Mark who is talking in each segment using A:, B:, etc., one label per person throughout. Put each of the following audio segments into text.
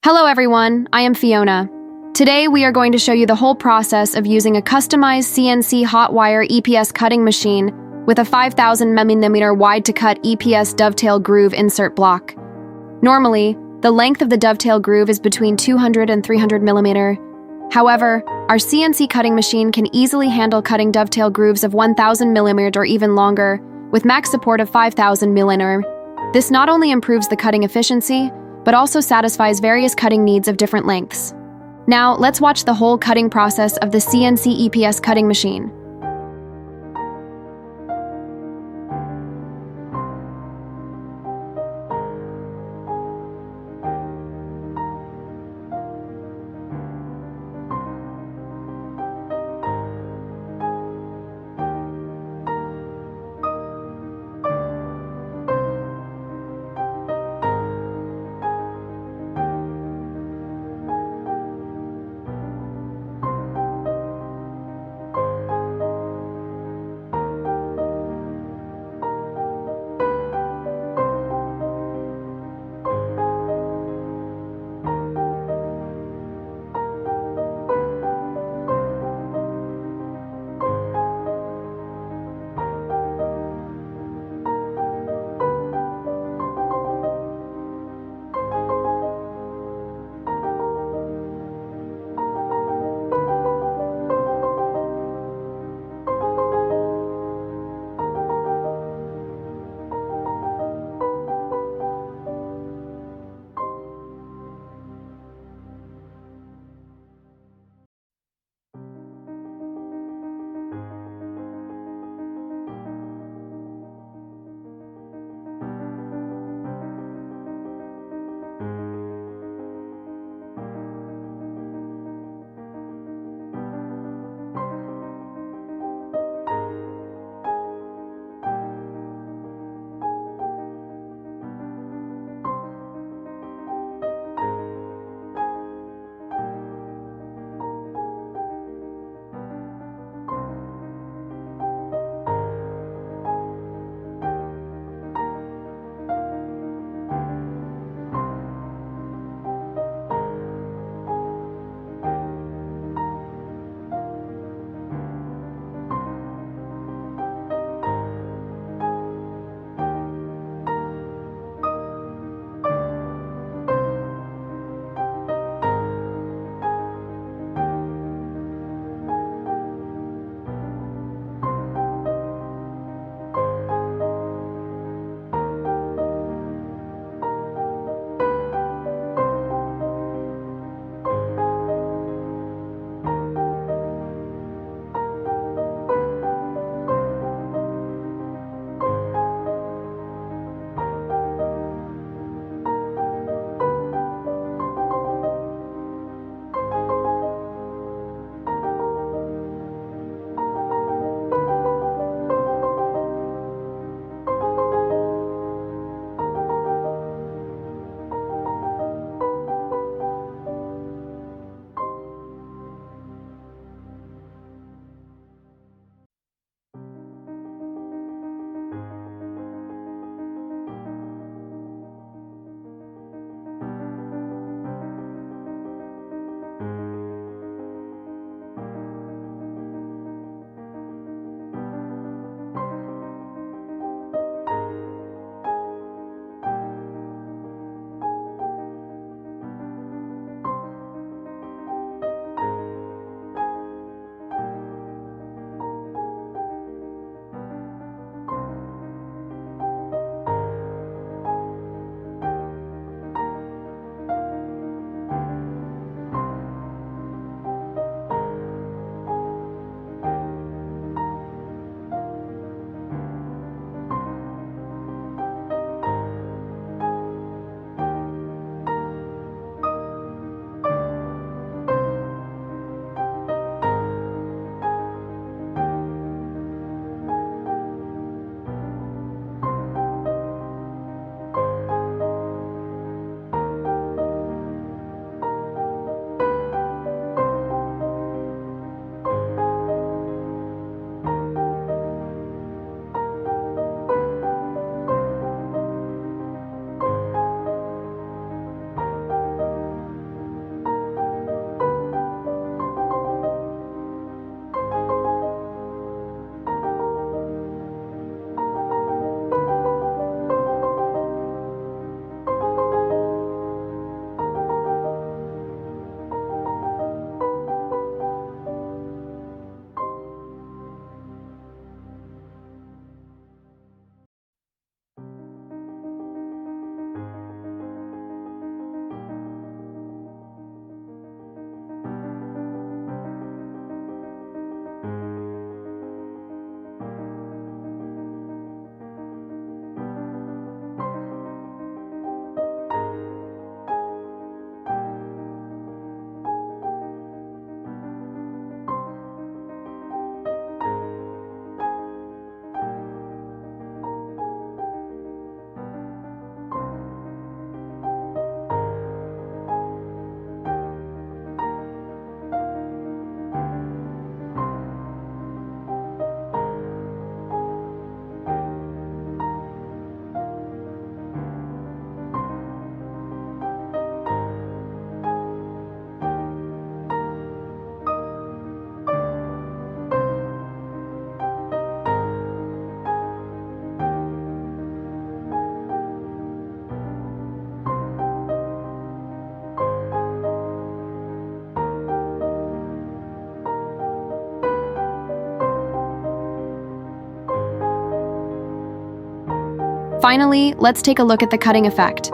A: Hello everyone, I am Fiona. Today we are going to show you the whole process of using a customized CNC hot wire EPS cutting machine with a 5,000mm wide to cut EPS dovetail groove insert block. Normally, the length of the dovetail groove is between 200 and 300mm. However, our CNC cutting machine can easily handle cutting dovetail grooves of 1,000mm or even longer, with max support of 5,000mm. This not only improves the cutting efficiency, but also satisfies various cutting needs of different lengths. Now, let's watch the whole cutting process of the CNC EPS cutting machine. Finally, let's take a look at the cutting effect.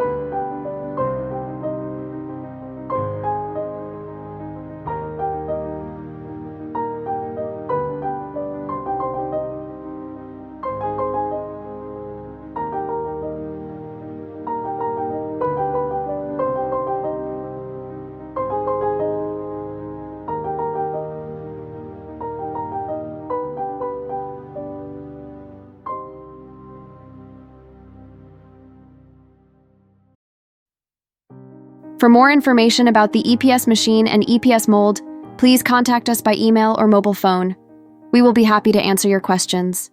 A: For more information about the EPS machine and EPS mold, please contact us by email or mobile phone. We will be happy to answer your questions.